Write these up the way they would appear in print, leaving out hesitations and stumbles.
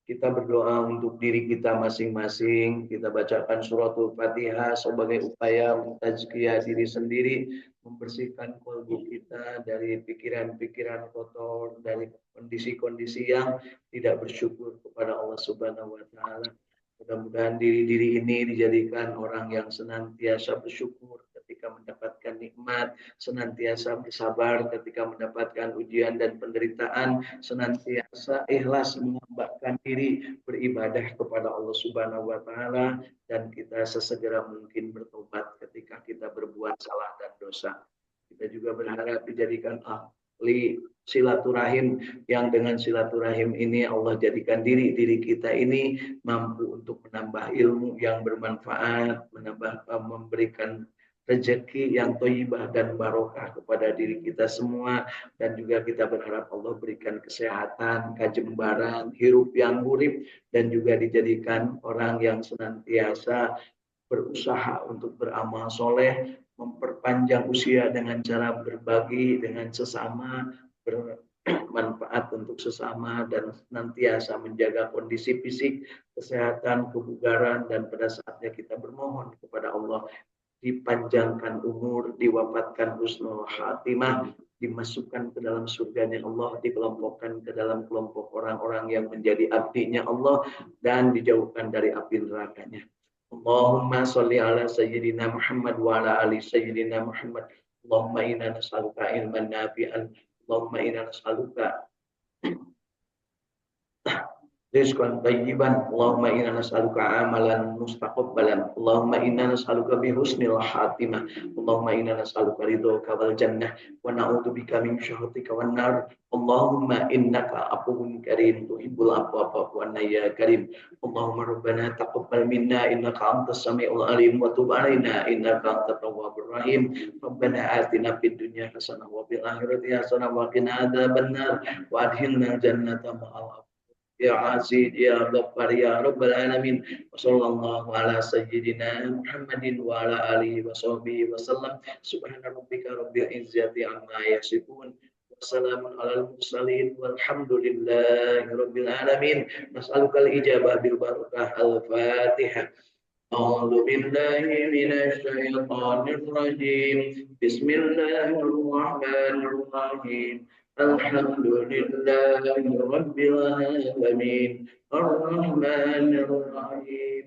Kita berdoa untuk diri kita masing-masing. Kita bacakan suratul Fatihah sebagai upaya mentazkiyah diri sendiri, membersihkan kalbu kita dari pikiran-pikiran kotor, dari kondisi-kondisi yang tidak bersyukur kepada Allah Subhanahu wa taala. Mudah-mudahan diri-diri ini dijadikan orang yang senantiasa bersyukur ketika mendapatkan nikmat, senantiasa bersabar ketika mendapatkan ujian dan penderitaan, senantiasa ikhlas mengembangkan diri beribadah kepada Allah Subhanahu wa taala, dan kita sesegera mungkin bertobat ketika kita berbuat salah dan dosa. Kita juga berharap dijadikan ahli silaturahim, yang dengan silaturahim ini Allah jadikan diri kita ini mampu untuk menambah ilmu yang bermanfaat, memberikan rezeki yang thayyibah dan barokah kepada diri kita semua, dan juga kita berharap Allah berikan kesehatan, kajembaran, hirup yang urip, dan juga dijadikan orang yang senantiasa berusaha untuk beramal soleh, memperpanjang usia dengan cara berbagi dengan sesama, bermanfaat untuk sesama, dan senantiasa menjaga kondisi fisik, kesehatan, kebugaran, dan pada saatnya kita bermohon kepada Allah dipanjangkan umur, diwafatkan husnul khatimah, dimasukkan ke dalam surganya Allah, dikelompokkan ke dalam kelompok orang-orang yang menjadi abdinya Allah, dan dijauhkan dari api nerakanya. Allahumma sholli ala sayyidina Muhammad wa ala ali sayyidina Muhammad. Allahumma inna nas'aluka ilman nafi'an. Allahumma inna nas'aluka rizqan thayyiban. Allahumma inna nas'aluka amalan mustaqabbalan. Allahumma inna nas'aluka bi husnil khatimah. Allahumma inna nas'aluka ridhaka wal jannah wa na'udzubika min syahhatika wan nar. Allahumma innaka afuwwun karim tuhibbul afwa fa'fu anna ya karim. Allahumma rabbana taqabbal minna innaka antas samiul alim wa tub alaina innaka antat tawwabur rahim. Rabbana atina fid dunya hasanah wa fil akhirati hasanah wa qina adzabannar wa adkhilna jannata ma'al ya Aziz ya Ghaffar ya Rabbal Alamin. Wa sallallahu ala sayyidina Muhammadin wa ala alihi wa sahbihi wa sallam. Subhana rabbika rabbil izzati amma yasifun. Wassalamun alal mursalin walhamdulillahi rabbil alamin. Nas'alukal ijabah bil barakah al-Fatihah. أعوذ بالله من الشيطان الرجيم بسم الله الرحمن الرحيم الحمد لله رب العالمين الرحمن الرحيم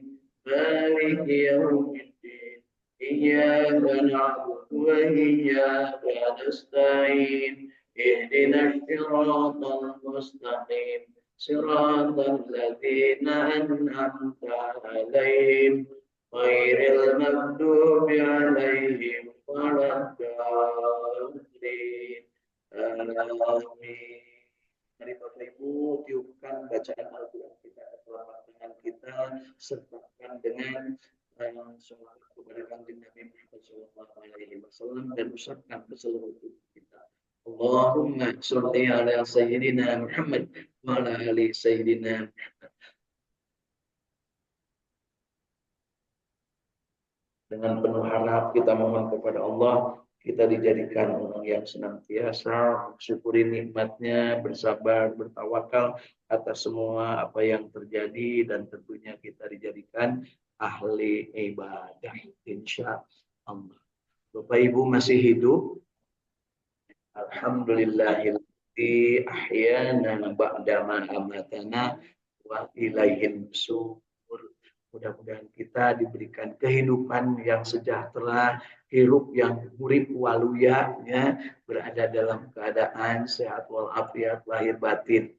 مالك يوم الدين إياك نعبد وإياك نستعين اهدنا الصراط المستقيم صراط الذين أنعمت عليهم غير المغضوب عليهم ولا الضالين. Amin. Mari Bapak Ibu tiupkan bacaan Al-Quran kita ke telapak tangan kita, sertakan dengan sholawat kepada Kanjeng Nabi Muhammad SAW dan ucapkan ke seluruh tubuh kita. Allahumma sholli ala sayyidina Muhammad wa ala ali sayyidina Muhammad. Dengan penuh harap kita mohon kepada Allah, kita dijadikan orang yang senantiasa syukuri nikmatnya, bersabar, bertawakal atas semua apa yang terjadi, dan tentunya kita dijadikan ahli ibadah insya Allah. Bapak Ibu masih hidup? Alhamdulillahilladzi ahyana ba'da ma amatana wa ilaihin nusyur. Mudah-mudahan kita diberikan kehidupan yang sejahtera, hidup yang urip waluya, ya, berada dalam keadaan sehat walafiat lahir batin.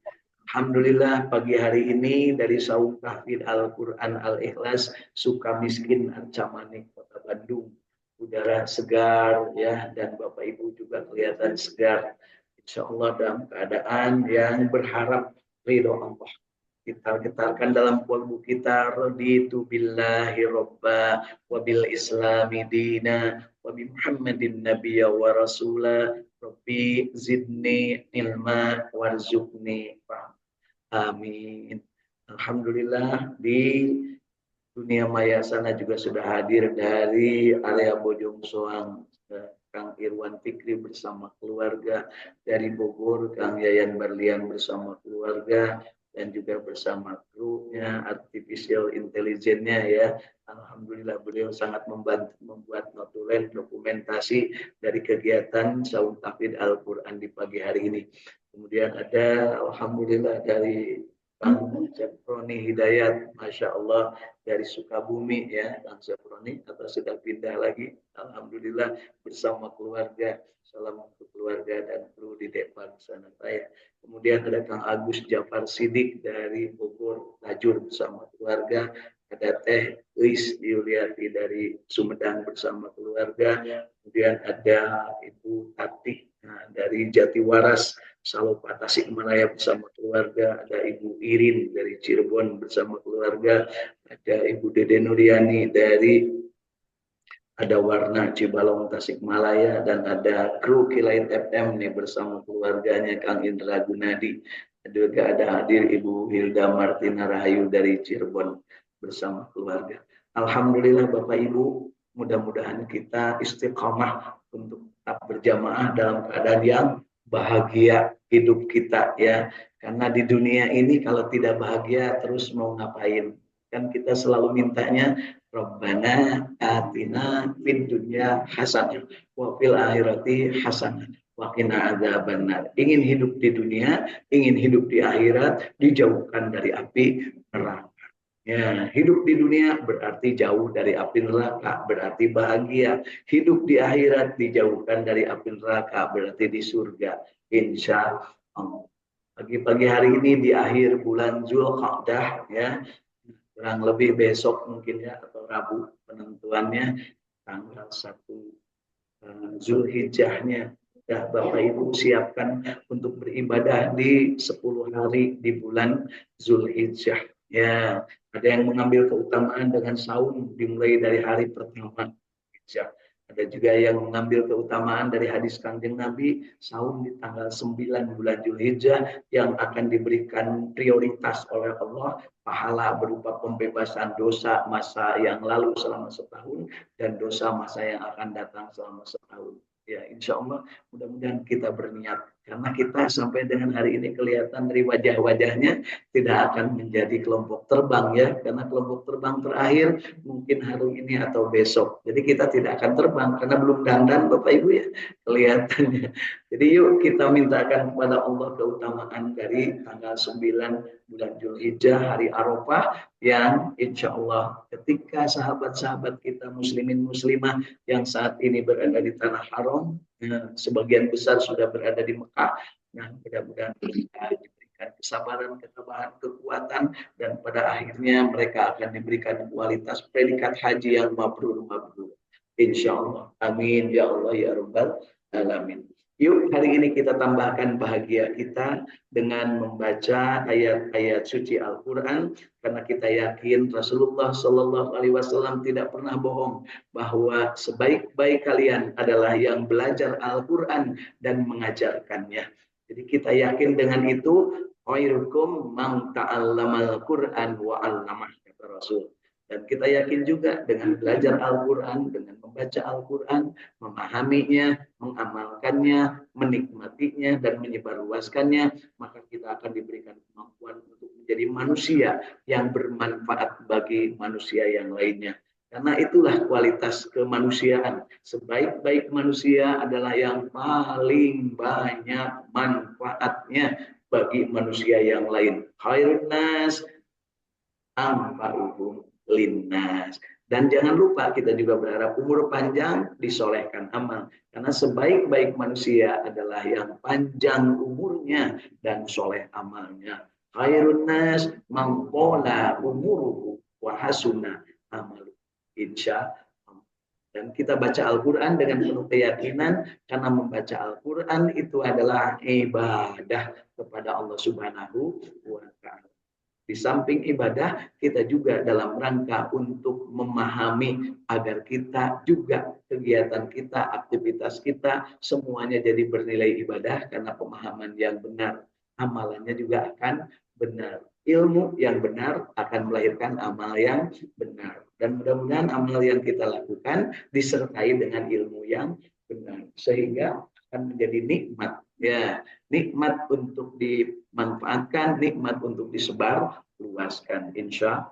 Alhamdulillah pagi hari ini dari Saum Tahfidz Al-Quran Al-Ikhlas Sukamiskin Arcamanik Kota Bandung, udara segar, ya, dan Bapak Ibu juga kelihatan segar. Insya Allah dalam keadaan yang berharap ridho Allah. Kita getarkan dalam kalbu kita, raditu billahi robba wa bil islami dina wa bi Muhammadin nabiyya wa rasula rabbi zidni ilma warzuqni fahma. Amin. Alhamdulillah di dunia maya sana juga sudah hadir dari area Bojong Soang Kang Irwan Fikri bersama keluarga, dari Bogor Kang Yayan Berlian bersama keluarga, dan juga bersama krunya, artificial intelligence-nya ya. Alhamdulillah beliau sangat membantu membuat notulen dokumentasi dari kegiatan saum tahfidz Al-Quran di pagi hari ini. Kemudian ada alhamdulillah dari Kang Seproni Hidayat, Masya Allah dari Sukabumi ya, Kang Seproni, atau sudah pindah lagi. Alhamdulillah bersama keluarga. Salam untuk keluarga dan kru di Depan sana saya. Kemudian ada Kang Agus Jafar Sidik dari Bogor, Tajur bersama keluarga. Ada Teh Luis Yuliati dari Sumedang bersama keluarga. Kemudian ada Ibu Tati dari Jatiwaras, Salopa Tasikmalaya bersama keluarga. Ada Ibu Irin dari Cirebon bersama keluarga. Ada Ibu Dede Nuriani dari ada Warna Cibalong Tasikmalaya, dan ada kru Kilait FM nih bersama keluarganya Kang Indra Gunadi. Juga ada hadir Ibu Hilda Martina Rahayu dari Cirebon bersama keluarga. Alhamdulillah Bapak Ibu, mudah-mudahan kita istiqomah untuk tetap berjamaah dalam keadaan yang bahagia hidup kita ya. Karena di dunia ini kalau tidak bahagia terus mau ngapain? Kan kita selalu mintanya Rabbana atina fid dunya hasanah wa fil akhirati hasanah wa qina adzabannar. Ingin hidup di dunia, ingin hidup di akhirat, dijauhkan dari api neraka. Ya, hidup di dunia berarti jauh dari api neraka, berarti bahagia. Hidup di akhirat dijauhkan dari api neraka, berarti di surga. Insya Allah. Pagi-pagi hari ini di akhir bulan Zulqa'dah ya, kurang lebih besok mungkin ya atau Rabu penentuannya tanggal 1 Zulhijjahnya. Ya, Bapak Ibu siapkan untuk beribadah di 10 hari di bulan Zulhijjah. Ya, ada yang mengambil keutamaan dengan saum dimulai dari hari pertama Zulhijjah. Ada juga yang mengambil keutamaan dari hadis Kanjeng Nabi, saum di tanggal 9 bulan Zulhijjah yang akan diberikan prioritas oleh Allah, pahala berupa pembebasan dosa masa yang lalu selama setahun dan dosa masa yang akan datang selama setahun. Ya, insya Allah mudah-mudahan kita berniat. Karena kita sampai dengan hari ini kelihatan dari wajah-wajahnya tidak akan menjadi kelompok terbang ya. Karena kelompok terbang terakhir mungkin hari ini atau besok. Jadi kita tidak akan terbang karena belum dandan Bapak Ibu ya kelihatannya. Jadi yuk kita mintakan kepada Allah keutamaan dari tanggal 9 bulan Zulhijjah hari Arafah yang insya Allah ketika sahabat-sahabat kita muslimin muslimah yang saat ini berada di Tanah Haram, sebagian besar sudah berada di Mekah. Nah, mudah-mudahan kita diberikan kesabaran, ketabahan, kekuatan, dan pada akhirnya mereka akan diberikan kualitas predikat haji yang mabrur. Insya Allah. Amin. Ya Allah, ya Rabbal Alamin. Yuk hari ini kita tambahkan bahagia kita dengan membaca ayat-ayat suci Al-Quran, karena kita yakin Rasulullah Shallallahu Alaihi Wasallam tidak pernah bohong bahwa sebaik-baik kalian adalah yang belajar Al-Quran dan mengajarkannya. Jadi kita yakin dengan itu, khairukum man ta'allamal Quran wa 'allamah, kata Rasul. Dan kita yakin juga dengan belajar Al-Quran, dengan membaca Al-Quran, memahaminya, mengamalkannya, menikmatinya, dan menyebarluaskannya, maka kita akan diberikan kemampuan untuk menjadi manusia yang bermanfaat bagi manusia yang lainnya. Karena itulah kualitas kemanusiaan. Sebaik-baik manusia adalah yang paling banyak manfaatnya bagi manusia yang lain. Khairun nas anfa'uhum linnas. Dan jangan lupa kita juga berharap umur panjang, disolehkan amal. Karena sebaik-baik manusia adalah yang panjang umurnya dan soleh amalnya. Khairun nas man qala umuruhu wa hasuna amalu. Insya Allah. Dan kita baca Al-Quran dengan penuh keyakinan, karena membaca Al-Quran itu adalah ibadah kepada Allah Subhanahu wa Ta'ala. Di samping ibadah, kita juga dalam rangka untuk memahami agar kita juga kegiatan kita, aktivitas kita, semuanya jadi bernilai ibadah karena pemahaman yang benar. Amalannya juga akan benar. Ilmu yang benar akan melahirkan amal yang benar. Dan mudah-mudahan amal yang kita lakukan disertai dengan ilmu yang benar. Sehingga akan menjadi nikmat Ya, nikmat untuk dimanfaatkan, nikmat untuk disebar, luaskan. Insya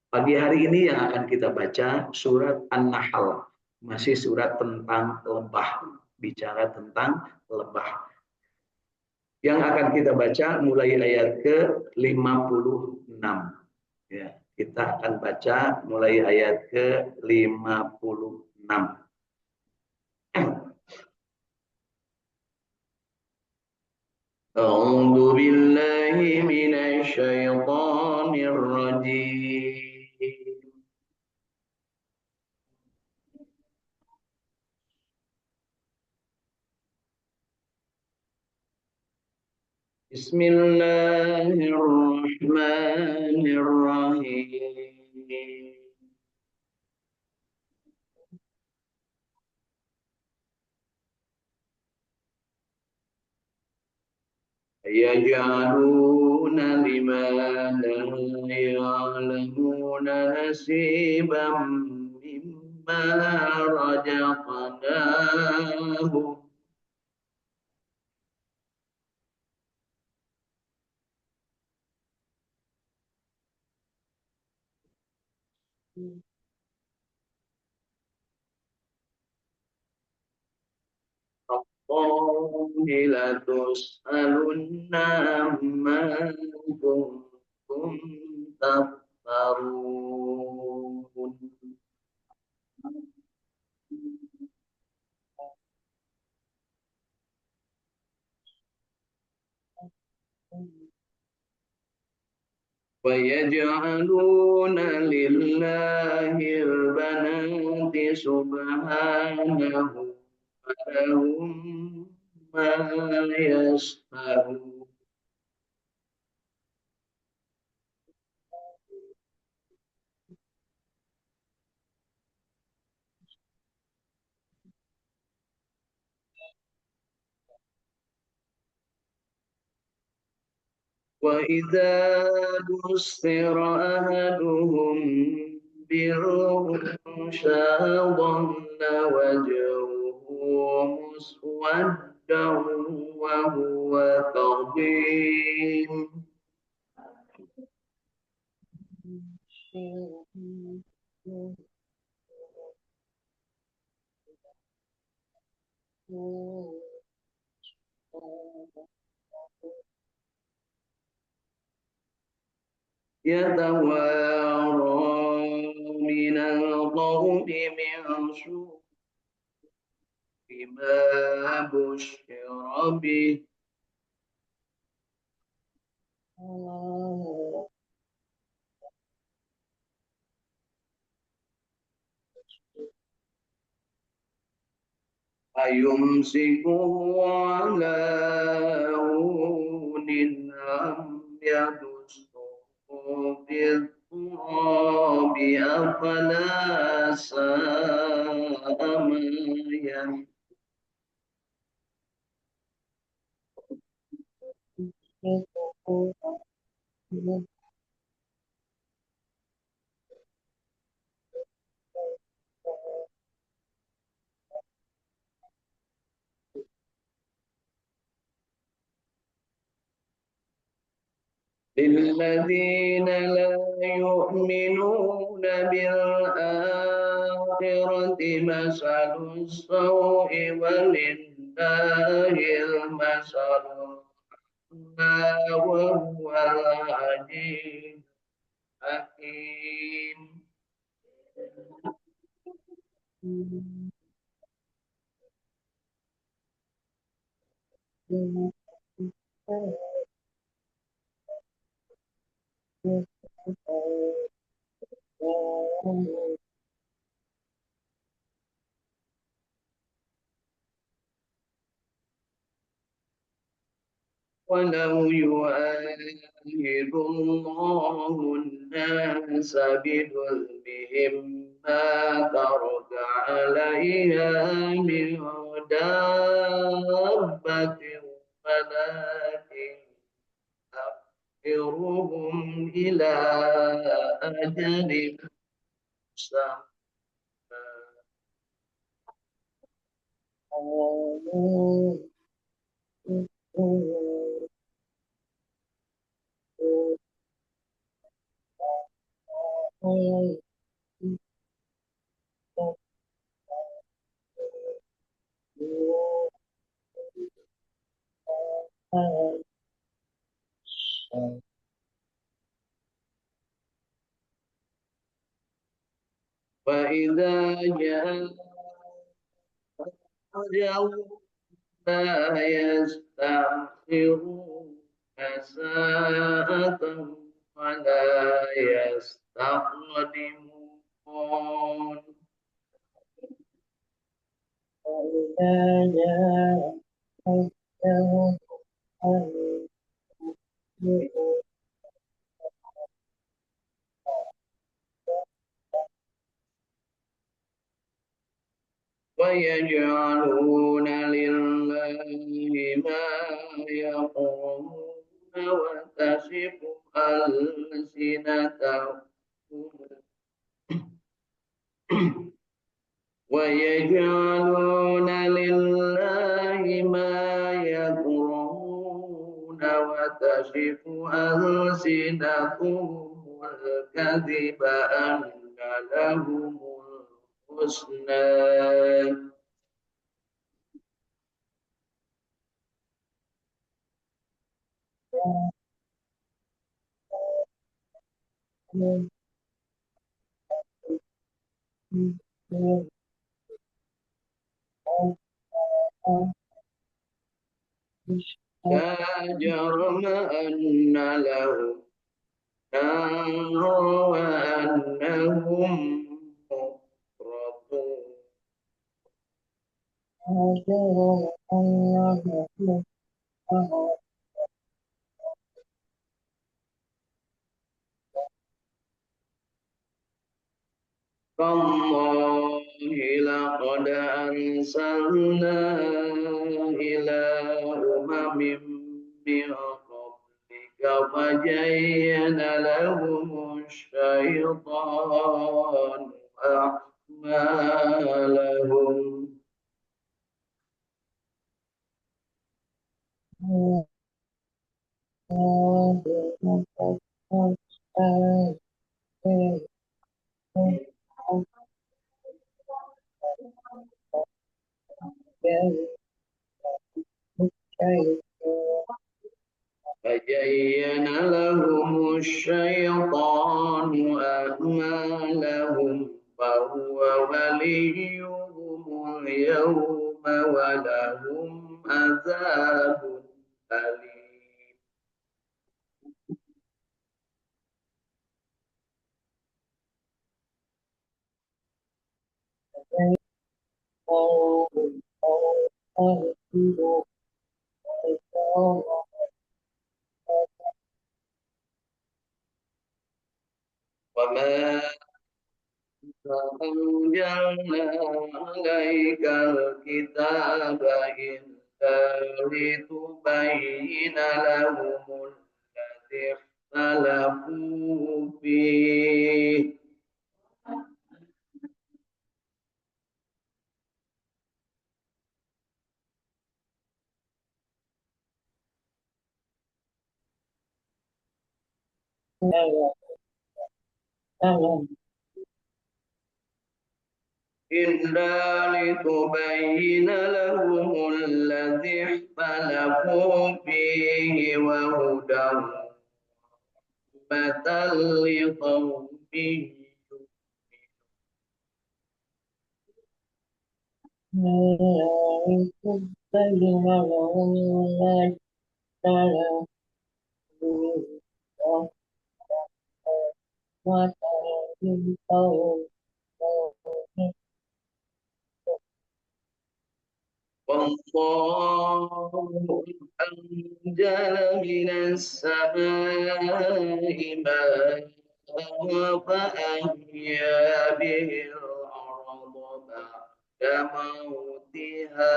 pagi hari ini yang akan kita baca surat An-Nahl. Masih surat tentang lebah. Bicara tentang lebah. Yang akan kita baca mulai ayat ke-56. Ya, kita akan baca mulai ayat ke-56. أعوذ بالله من الشيطان الرجيم بسم الله الرحمن الرحيم يجعلون لما لا يعلمون نسيبا مما رزقناهم والله لتسألن عما كنتم تفترون ويجعلون لله البنات سبحانه ولهم ما يشاءون وإذا بشر أحدهم بالأنثى ظل وجهه مسودا وهو كظيم يتوارى من القوم من سوء ما بشر به أيمسكه على هون أم يدسه في التراب أفلا ساء ما يحكمون للذين لا يؤمنون بالآخرة مثل السوء ولله المثل الأعلى وهو العزيز الحكيم ولو يؤاخذ الله الناس بظلمهم ما ترك عليها من دابة ولكن أخرهم إلى أجل مسمى وإذا جاء أجلهم لا يستأخرون ساعة ولا يستقدمون ويجعلون لله ما يقولون وتصف ألسنتهم ويجعلون لله ما يكرهون وتصف ألسنتهم الكذب أن لهم الحسنى لا جرم أن لهم نار وأنهم مفرطون تالله لقد أرسلنا إلى أمم من قبلك فزين لهم الشيطان أعمالهم فزين لهم الشيطان أعمالهم فهو وليهم اليوم ولهم عذاب أليم وما أنزلنا عليك الكتاب إلا لتبين لهم الذي اختلفوا فيه إلا لتبين لهم الذي اختلفوا فيه وهدى ورحمة لقوم والله أنزل من السماء ماء فأحيا به الأرض بعد موتها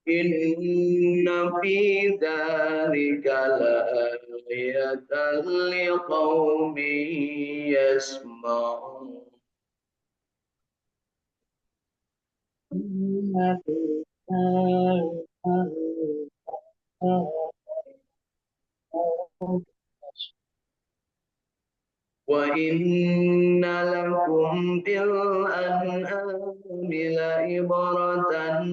Inna fi dzalika laayatan liqaumin yasma'un. Wa inna lakum fil an'ami la'ibratan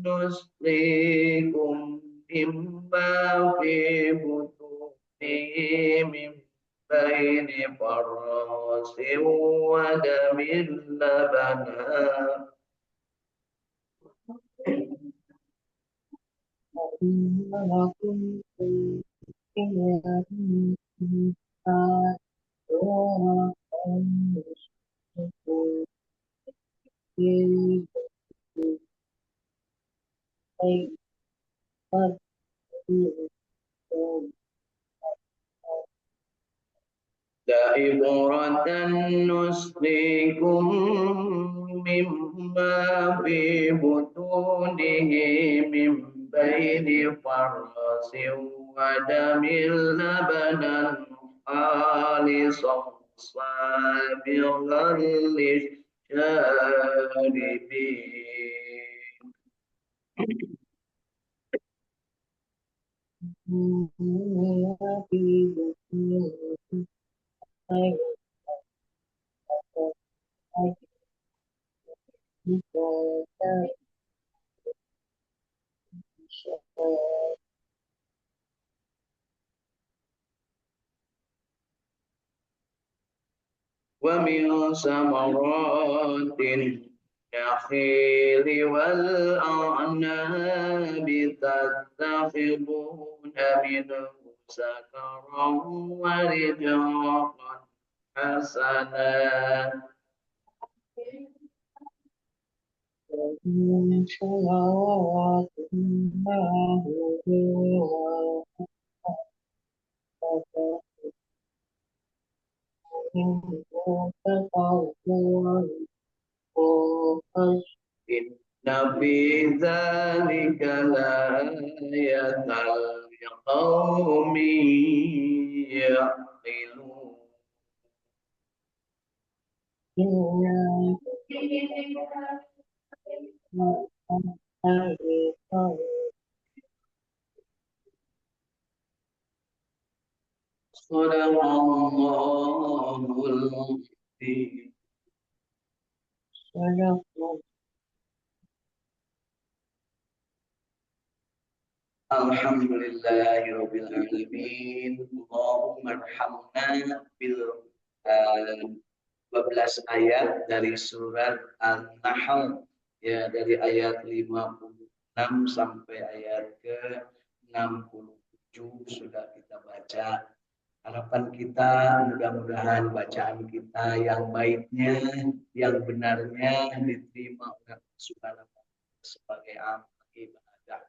nusqikum mimma fi butunihi min baini farasin wa damin labana. Da'ibratan nusqikum mimma fi butunihi min baini farasin wa damil labanan khalisan sabiran lisyaribin. Wa min samaratin nakhili wal a'nabi tattakhiduna minhu sakaran wa rizqan hasanan. Inna fi dzalika laayatan liqaumin ya'qilun. Sadaqallahul azim. Alhamdulillahirabbil alamin. Allahumma arhamna bil 12 ayat dari surat An-Nahl, ya, dari ayat 56 sampai ayat ke 67 sudah kita baca. Harapan kita mudah-mudahan bacaan kita yang baiknya, yang benarnya diterima oleh Allah Subhanahu wa taala sebagai amal ibadah.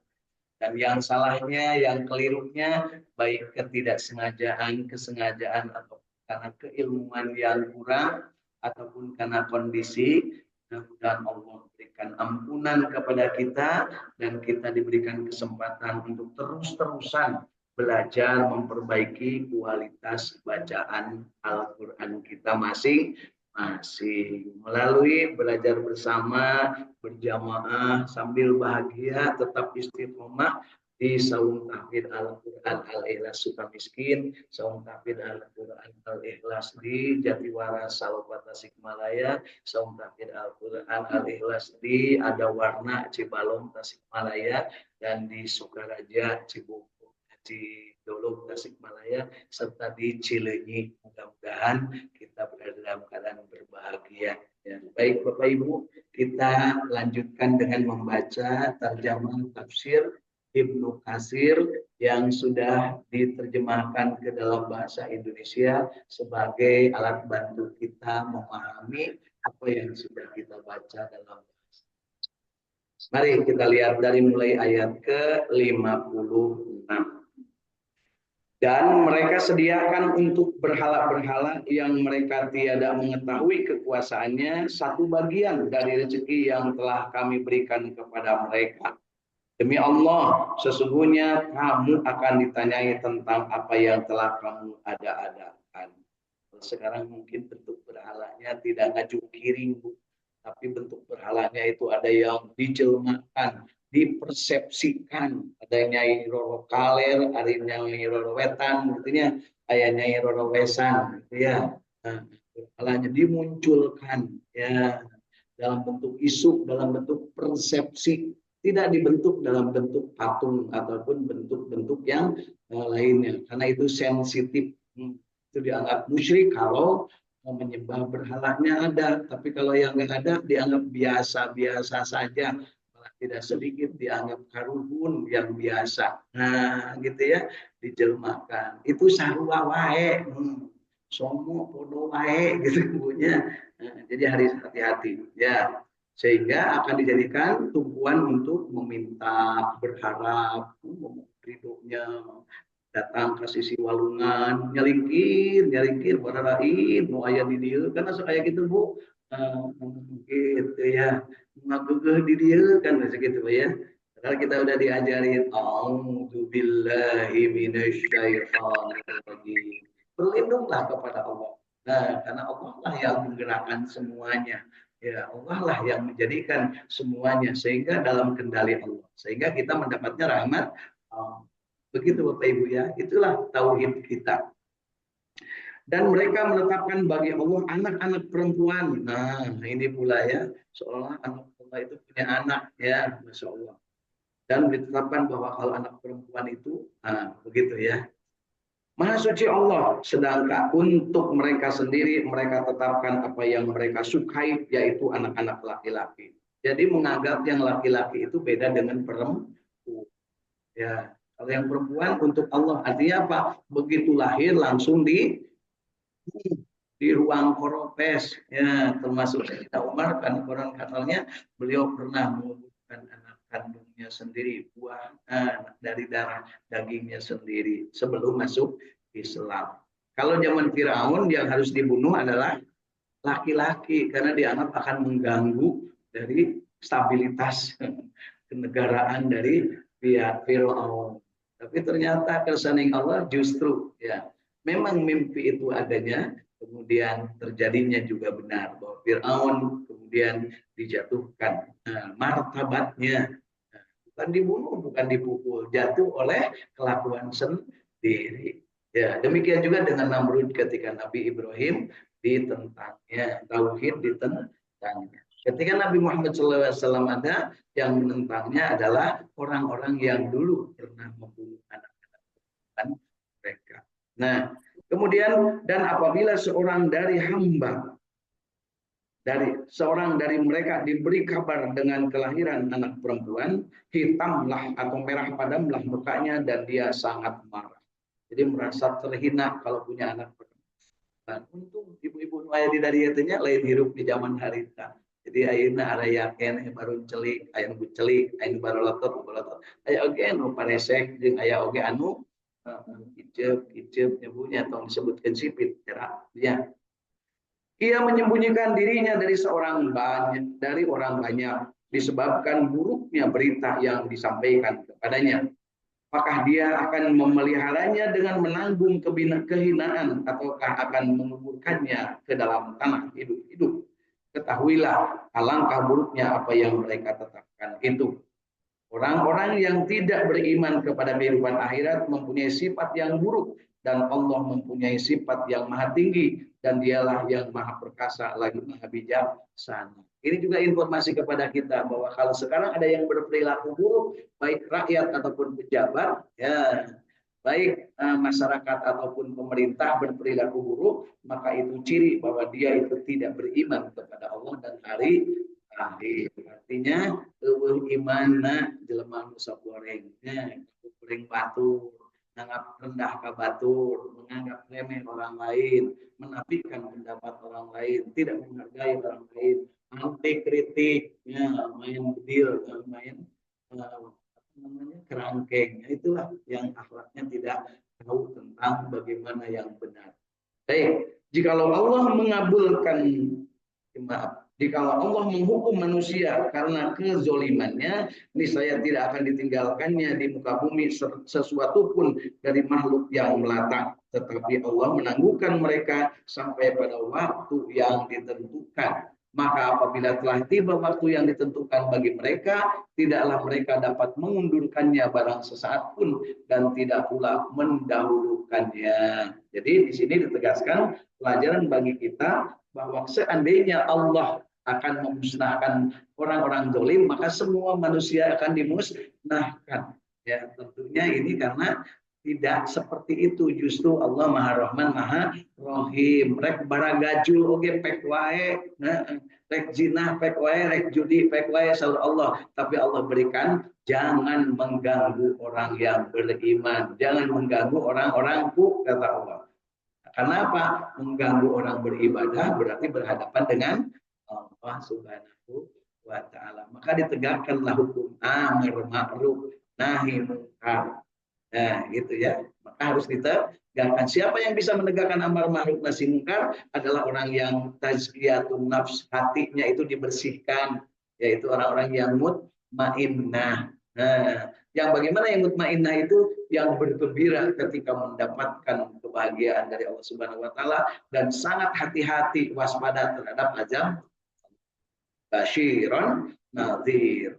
Dan yang salahnya, yang kelirunya, baik ketidaksengajaan, kesengajaan, atau karena keilmuan yang kurang, ataupun karena kondisi, mudah-mudahan Allah berikan ampunan kepada kita, dan kita diberikan kesempatan untuk terus-terusan belajar memperbaiki kualitas bacaan Al-Quran kita masing-masing. Melalui belajar bersama, berjamaah, sambil bahagia, tetap istiqomah di Saung Tahfidz Al-Quran Al-Ikhlas Sukamiskin, Saung Tahfidz Al-Quran Al-Ikhlas di Jatiwaras Salobata Tasikmalaya, Saung Tahfidz Al-Quran Al-Ikhlas di Adawarna Cibalong Tasikmalaya, dan di Sukaraja Cibubur di Dolok Tasikmalaya, serta di Cileunyi. Mudah-mudahan kita berada dalam keadaan berbahagia. Ya. Baik Bapak Ibu, kita lanjutkan dengan membaca terjemah tafsir Ibnu Katsir yang sudah diterjemahkan ke dalam bahasa Indonesia sebagai alat bantu kita memahami apa yang sudah kita baca dalam bahasa. Mari kita lihat dari mulai ayat ke-56. Dan mereka sediakan untuk berhala-berhala yang mereka tiada mengetahui kekuasaannya satu bagian dari rezeki yang telah kami berikan kepada mereka. Demi Allah, sesungguhnya kamu akan ditanyai tentang apa yang telah kamu ada-adakan. Sekarang mungkin bentuk berhalanya tidak ngaju kiring, Bu. Tapi bentuk berhalanya itu ada yang dijelmakan, dipersepsikan. Ada Nyai Roro Kaler, ada Nyai Roro Wetan, artinya ada Nyai Roro Wesan, gitu ya. Nah, berhalanya dimunculkan, ya, dalam bentuk isu, dalam bentuk persepsi, tidak dibentuk dalam bentuk patung ataupun bentuk-bentuk yang lainnya, karena itu sensitif. Itu dianggap musyrik kalau menyembah berhalanya ada, tapi kalau yang nggak ada dianggap biasa-biasa saja, malah tidak sedikit dianggap karuhun yang biasa. Nah, gitu ya, dijelmakan. Itu sarua wae, somo podo wae gitu punya. Nah, jadi harus hati-hati ya, sehingga akan dijadikan tumpuan untuk meminta, berharap, ridhonya, datang ke sisi walungan, nyelingkir, nyelingkir, pada lain, mau ayah di dia, karena kayak gitu Bu, gitu ya, ngagegeh di dia, kan segitu ya. Padahal kita udah diajarin, A'udzubillahi minasyaitonirrajim. Berlindunglah kepada Allah. Nah, karena Allah lah yang menggerakkan semuanya. Ya, Allah lah yang menjadikan semuanya sehingga dalam kendali Allah. Sehingga kita mendapatnya rahmat. Begitu Bapak Ibu ya, itulah tauhid kita. Dan mereka menetapkan bagi Allah anak-anak perempuan. Nah, ini pula ya, seolah anak Allah itu punya anak ya, Masya Allah. Dan ditetapkan bahwa kalau anak perempuan itu, nah, begitu ya. Maha suci Allah, sedangkan untuk mereka sendiri, mereka tetapkan apa yang mereka sukai, yaitu anak-anak laki-laki. Jadi menganggap yang laki-laki itu beda dengan perempuan. Ya, kalau yang perempuan untuk Allah artinya apa? Begitu lahir langsung di ruang koropes. Ya, termasuk Sayyidina Umar kan orang katanya beliau pernah menguburkan anak kandungnya sendiri, buah dari darah dagingnya sendiri sebelum masuk Islam. Kalau zaman Firaun yang harus dibunuh adalah laki-laki karena dianggap akan mengganggu dari stabilitas kenegaraan dari pihak Firaun. Tapi ternyata kersane Allah justru ya memang mimpi itu adanya, kemudian terjadinya juga benar bahwa Firaun kemudian dijatuhkan martabatnya, bukan dibunuh, bukan dipukul, jatuh oleh kelakuan sendiri. Ya, demikian juga dengan Namrud ketika Nabi Ibrahim ditentangnya, tauhid ditentangnya. Ketika Nabi Muhammad SAW ada, yang menentangnya adalah orang-orang yang dulu pernah membunuh anak-anak mereka. Nah, kemudian dan apabila seorang dari hamba seorang dari mereka diberi kabar dengan kelahiran anak perempuan, hitamlah atau merah padamlah mukanya dan dia sangat marah. Jadi merasa terhina kalau punya anak perempuan. Untung ibu-ibu nu aya di dari itunya lain hirup di zaman harita. Jadi ayeuna ada yakin baru celik, aya nu celik, aya nu baru lotot, aya oge nu paresek jeung aya oge anu iceup nyebunya atau disebutkan sipit ya. Ia menyembunyikan dirinya dari orang banyak disebabkan buruknya berita yang disampaikan kepadanya. Apakah dia akan memeliharanya dengan menanggung kehinaan ataukah akan menguburkannya ke dalam tanah hidup-hidup? Ketahuilah alangkah buruknya apa yang mereka tetapkan itu. Orang-orang yang tidak beriman kepada kehidupan akhirat mempunyai sifat yang buruk dan Allah mempunyai sifat yang maha tinggi dan dialah yang maha perkasa lagi maha bijaksana. Ini juga informasi kepada kita bahwa kalau sekarang ada yang berperilaku buruk, baik rakyat ataupun pejabat, ya, baik masyarakat ataupun pemerintah berperilaku buruk, maka itu ciri bahwa dia itu tidak beriman kepada Allah dan hari akhir. Artinya eueuh imanna jelema nu sok gorengnya, goreng batur, menganggap rendah ke batur, menganggap remeh orang lain, menafikan pendapat orang lain, tidak menghargai orang lain, anti kritik, ya, main bedil, main namanya kerangkeng. Itulah yang akhlaknya tidak tahu tentang bagaimana yang benar. Baik, jikalau Allah mengabulkan, maaf, Jika Allah menghukum manusia karena kezolimannya, niscaya tidak akan ditinggalkannya di muka bumi sesuatu pun dari makhluk yang melata. Tetapi Allah menangguhkan mereka sampai pada waktu yang ditentukan. Maka apabila telah tiba waktu yang ditentukan bagi mereka, tidaklah mereka dapat mengundurkannya barang sesaat pun dan tidak pula mendahulukannya. Jadi di sini ditegaskan pelajaran bagi kita bahwa seandainya Allah akan memusnahkan orang-orang zalim, maka semua manusia akan dimusnahkan. Ya, tentunya ini karena tidak seperti itu. Justru Allah Maha Rahman, Maha Rahim. Rek baragajul oge pek wae, rek zinah pek wae, rek judi pek wae selalu Allah. Tapi Allah berikan jangan mengganggu orang yang beriman, jangan mengganggu orang-orang kata Allah. Kenapa? Mengganggu orang beribadah berarti berhadapan dengan Allah Subhanahu wa taala. Maka ditegakkanlah hukum amar ma'ruf nahi munkar. Nah, gitu ya. Maka harus ditegakkan. Siapa yang bisa menegakkan amar ma'ruf nahi munkar adalah orang yang tazkiyatun nafs, hatinya itu dibersihkan, yaitu orang-orang yang mutmainnah. Nah, yang bagaimana yang mutmainnah itu yang bergembira ketika mendapatkan kebahagiaan dari Allah Subhanahu wa taala dan sangat hati-hati waspada terhadap azab basyiron nadhir.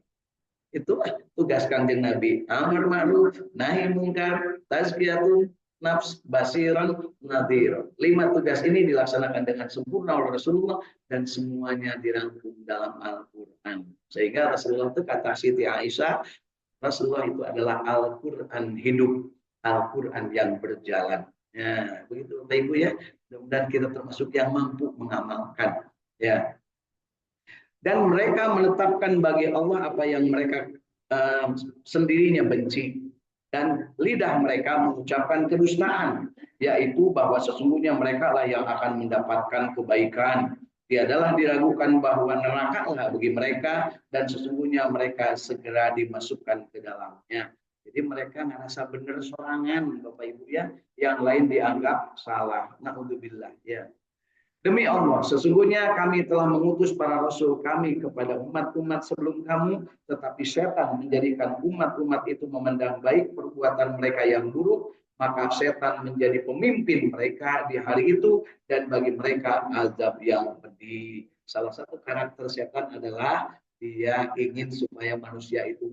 Itulah tugas Kanjeng Nabi, amar ma'ruf nahi munkar tazkiyatun nafs basiran nadhir. 5 tugas ini dilaksanakan dengan sempurna oleh Rasulullah dan semuanya dirangkum dalam Al-Qur'an. Sehingga Rasulullah itu kata Siti Aisyah, Rasulullah itu adalah Al-Qur'an hidup, Al-Qur'an yang berjalan. Ya, begitu Bapak Ibu ya. Mudah-mudahan kita termasuk yang mampu mengamalkan ya. Dan mereka menetapkan bagi Allah apa yang mereka sendirinya benci. Dan lidah mereka mengucapkan kedustaan, yaitu bahwa sesungguhnya mereka lah yang akan mendapatkan kebaikan. Tiadalah diragukan bahwa neraka lah bagi mereka dan sesungguhnya mereka segera dimasukkan ke dalamnya. Jadi mereka ngerasa benar sorangan Bapak Ibu ya, yang lain dianggap salah. Na'udzubillah ya. Demi Allah, sesungguhnya kami telah mengutus para rasul kami kepada umat-umat sebelum kamu, tetapi setan menjadikan umat-umat itu memandang baik perbuatan mereka yang buruk, maka setan menjadi pemimpin mereka di hari itu, dan bagi mereka azab yang pedih. Salah satu karakter setan adalah dia ingin supaya manusia itu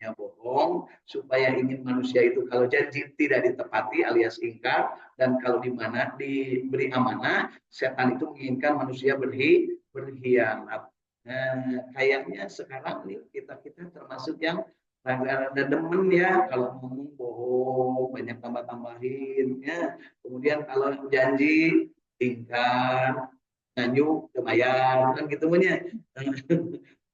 bohong, supaya ingin manusia itu kalau janji tidak ditepati alias ingkar, dan kalau di mana diberi amanah, setan itu menginginkan manusia berkhianat. Nah, kayaknya sekarang nih kita termasuk yang ada demen ya, kalau ngomong bohong banyak tambah-tambahin ya. Kemudian kalau janji ingkar, nganyuk lumayan kan gitu punya.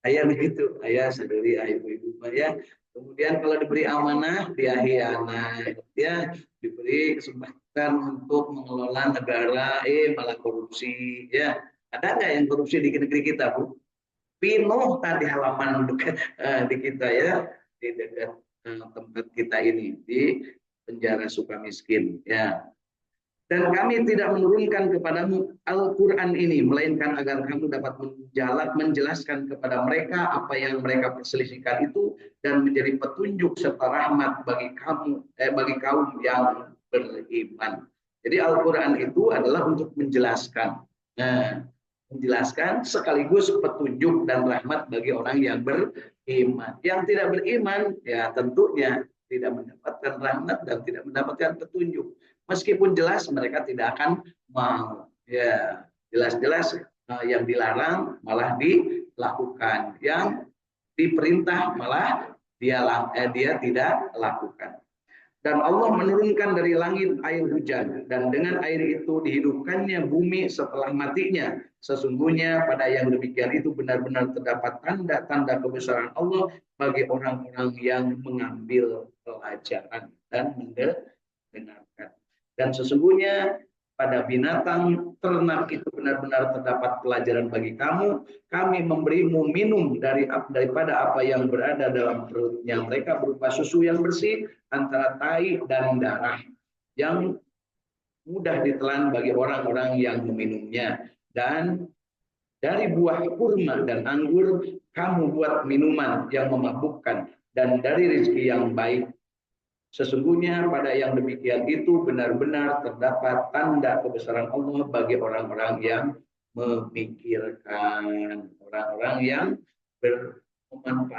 Ayah begitu, ayah sadari ayah ibu-ibu ya. Kemudian kalau diberi amanah dia hianat, ya diberi kesempatan untuk mengelola negara, malah korupsi, ya. Ada nggak yang korupsi di negeri kita, Bu? Pinuh tadi halaman dekat di kita ya, di dekat tempat kita ini di penjara Sukamiskin, ya. Dan kami tidak menurunkan kepadamu Al-Quran ini, melainkan agar kamu dapat menjelaskan kepada mereka apa yang mereka perselisihkan itu, dan menjadi petunjuk serta rahmat bagi kaum yang beriman. Jadi Al-Quran itu adalah untuk menjelaskan. Nah, menjelaskan sekaligus petunjuk dan rahmat bagi orang yang beriman. Yang tidak beriman, ya tentunya tidak mendapatkan rahmat dan tidak mendapatkan petunjuk. Meskipun jelas mereka tidak akan mau, ya jelas-jelas yang dilarang malah dilakukan, yang diperintah malah dia tidak lakukan. Dan Allah menurunkan dari langit air hujan, dan dengan air itu dihidupkannya bumi setelah matinya. Sesungguhnya pada yang demikian itu benar-benar terdapat tanda-tanda kebesaran Allah bagi orang-orang yang mengambil pelajaran dan mendengarkan. Dan sesungguhnya pada binatang ternak itu benar-benar terdapat pelajaran bagi kamu. Kami memberimu minum daripada apa yang berada dalam perutnya mereka, berupa susu yang bersih antara tai dan darah, yang mudah ditelan bagi orang-orang yang meminumnya. Dan Dari buah kurma dan anggur kamu buat minuman yang memabukkan, dan dari rezeki yang baik. Sesungguhnya pada yang demikian itu benar-benar terdapat tanda kebesaran Allah bagi orang-orang yang memikirkan, orang-orang yang bermanfaat